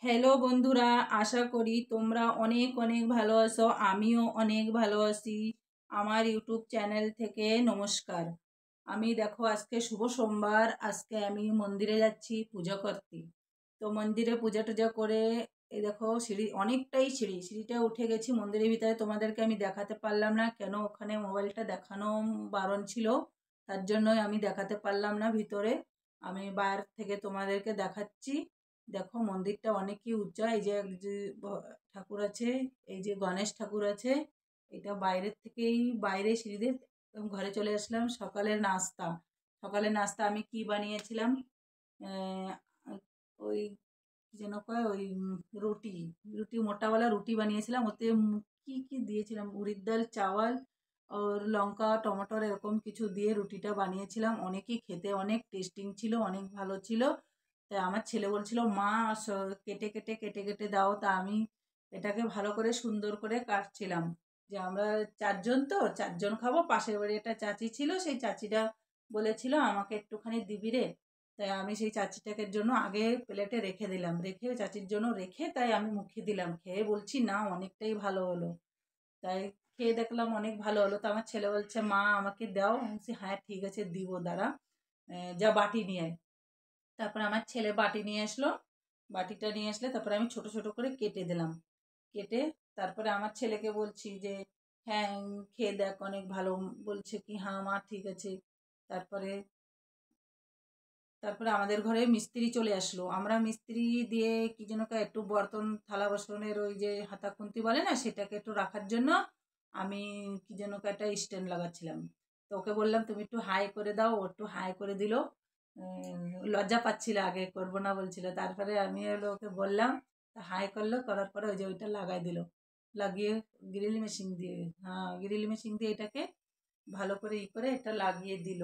Hello বন্ধুরা, আশা করি তোমরা অনেক অনেক ভালো আছো। আমিও অনেক ভালো আছি। আমার ইউটিউব চ্যানেল থেকে নমস্কার। আমি দেখো আজকে শুভ সোমবার, আজকে আমি মন্দিরে যাচ্ছি পুজো করতে। তো মন্দিরে পূজা টুজা করে এই দেখো অনেকটাই সিঁড়িটা উঠে গেছি মন্দিরের ভিতরে। তোমাদেরকে আমি দেখাতে পারলাম না, কেন ওখানে মোবাইলটা দেখানো বারণ ছিল, তার জন্যই আমি দেখাতে পারলাম না ভিতরে। আমি বাইরে থেকে তোমাদেরকে দেখাচ্ছি। দেখো মন্দিরটা অনেকই উঁচা। এই যে ঠাকুর আছে, এই যে গণেশ ঠাকুর আছে। এটা বাইরের থেকেই, বাইরে সিঁড়িতে ঘরে চলে আসলাম। সকালের নাস্তা আমি কি বানিয়েছিলাম, আহ, ওই কি যেন কয়, ওই রুটি রুটি মোটাওয়ালা রুটি বানিয়েছিলাম। ওতে কি কি দিয়েছিলাম, উড়ির ডাল, চাওয়াল আর লঙ্কা টমেটোর এরকম কিছু দিয়ে রুটিটা বানিয়েছিলাম। অনেকই খেতে অনেক টেস্টিং ছিল, অনেক ভালো ছিল। তাই আমার ছেলে বলছিল, মা কেটে কেটে কেটে কেটে দাও। তা আমি এটাকে ভালো করে সুন্দর করে কাটছিলাম। যে আমরা চারজন, তো চারজন খাবো। পাশের বাড়ি একটা চাচি ছিল, সেই চাচিটা বলেছিল আমাকে একটুখানি দিবি রে। তাই আমি সেই চাচিটাকে জন্য আগে প্লেটে রেখে দিলাম, রেখে চাচির জন্য রেখে তাই আমি মুখে দিলাম। খেয়ে বলছি না, অনেকটাই ভালো হলো। তাই খেয়ে দেখলাম অনেক ভালো হলো। তো আমার ছেলে বলছে, মা আমাকে দাও। আমি বলছি হ্যাঁ ঠিক আছে দিব, দাঁড়া। যা বাটি নিয়ে আয়। তারপর আমার ছেলে বাটি নিয়ে আসলো। বাটিটা নিয়ে আসলে তারপরে আমি ছোট ছোট করে কেটে দিলাম। কেটে তারপরে আমার ছেলেকে বলছি যে হ্যাঁ খেয়ে দেখ অনেক ভালো। বলছে কি হ্যাঁ মা ঠিক আছে। তারপরে তারপরে আমাদের ঘরে মিস্ত্রি চলে আসলো। আমরা মিস্ত্রি দিয়ে কি যেন একটু বর্তন থালা বাসনের ওই যে হাতা খুন্তি বলে না, সেটাকে একটু রাখার জন্য আমি কি যেন একটা স্ট্যান্ড লাগাচ্ছিলাম। তো ওকে বললাম তুমি একটু হাই করে দাও, ও একটু হাই করে দিল। লজ্জা পাচ্ছিল, আগে করবো না বলছিল। তারপরে আমি হলো ওকে বললাম, হাই করলো, করার পরে ওই যে ওইটা লাগাই দিল। লাগিয়ে গ্রিল মেশিন দিয়ে, হ্যাঁ গ্রিল মেশিন দিয়ে এটাকে ভালো করে করে এটা লাগিয়ে দিল।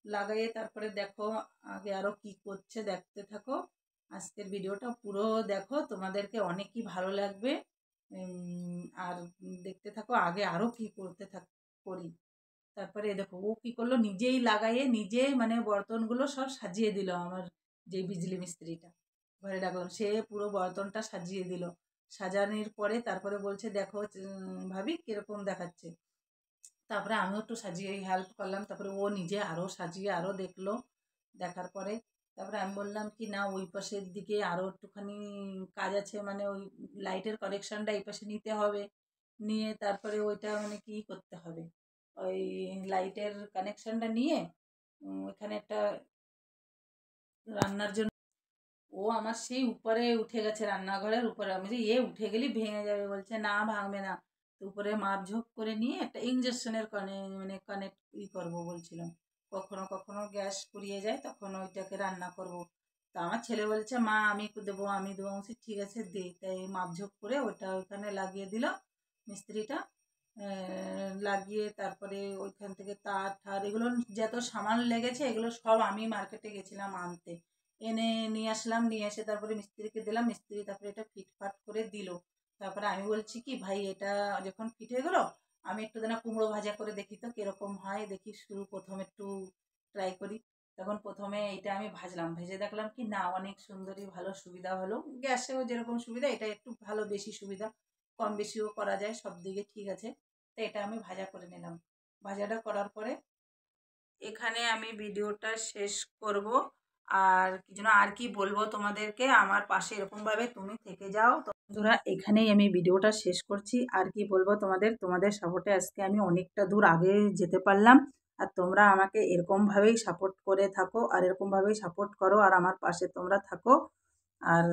লাগাইয়ে তারপরে দেখো আগে আরো কি করছে দেখতে থাকো। আজকের ভিডিওটা পুরো দেখো, তোমাদেরকে অনেকই ভালো লাগবে। আর দেখতে থাকো আগে আরো কি করতে করি। তারপরে দেখো ও কি করলো, নিজেই লাগাইয়ে নিজে মানে বর্তনগুলো সব সাজিয়ে দিল। আমার যে বিজলি মিস্ত্রিটা ঘরে ডাকলাম, সে পুরো বর্তনটা সাজিয়ে দিল। সাজানোর পরে তারপরে বলছে দেখো ভাবি কিরকম দেখাচ্ছে। তারপরে আমিও একটু সাজিয়ে হেল্প করলাম। তারপরে ও নিজে আরও সাজিয়ে আরও দেখলো। দেখার পরে তারপরে আমি বললাম কি না, ওই পাশের দিকে আরও একটুখানি কাজ আছে, মানে ওই লাইটের কানেকশনটা এই পাশে নিতে হবে। নিয়ে তারপরে ওইটা মানে কি করতে হবে, ওই লাইটের কানেকশনটা নিয়ে ওইখানে একটা রান্নার জন্য। ও আমার সেই উপরে উঠে গেছে, রান্নাঘরের উপরে। আমি যে উঠে গেলি ভেঙে যাবে, বলছে না ভাঙবে না। তো উপরে মাপঝোপ করে নিয়ে একটা ইঞ্জেকশনের মানে কানেক্ট করবো বলছিলাম। কখনো কখনো গ্যাস ফুরিয়ে যায়, তখন ওইটাকে রান্না করব। তা আমার ছেলে বলছে মা আমি দেবো, আমি দেবো। বলছি ঠিক আছে দে। তাই মাপঝোপ করে ওইটা ওইখানে লাগিয়ে দিল মিস্ত্রিটা। লাগিয়ে তারপরে ওইখান থেকে তার ঠার এগুলো যত সামান লেগেছে, এগুলো সব আমি মার্কেটে গেছিলাম আনতে। এনে নিয়ে আসলাম, নিয়ে এসে তারপরে মিস্ত্রিকে দিলাম। মিস্ত্রি তারপরে এটা ফিটফাট করে দিল। তারপরে আমি বলছি কি ভাই, এটা যখন ফিট হয়ে গেলো, আমি একটু যেন কুমড়ো ভাজা করে দেখি তো কিরকম হয়। দেখি শুরু প্রথম একটু ট্রাই করি। তখন প্রথমে এটা আমি ভাজলাম, ভেজে দেখলাম কি না অনেক সুন্দরই ভালো সুবিধা হলো। গ্যাসেও যেরকম সুবিধা, এটা একটু ভালো বেশি সুবিধা। কম বেশিও করা যায়, সব দিকে ঠিক আছে। তো এটা আমি ভাজা করে নিলাম। ভাজাটা করার পরে এখানে আমি ভিডিওটা শেষ করব। আর কি যেন আর কি বলবো তোমাদেরকে, আমার পাশে এরকমভাবে তুমি থেকে যাও। তো বন্ধুরা এখানেই আমি ভিডিওটা শেষ করছি। আর কি বলবো তোমাদের, তোমাদের সাপোর্টে আজকে আমি অনেকটা দূর আগে যেতে পারলাম। আর তোমরা আমাকে এরকমভাবেই সাপোর্ট করে থাকো, আর এরকমভাবেই সাপোর্ট করো, আর আমার পাশে তোমরা থাকো। আর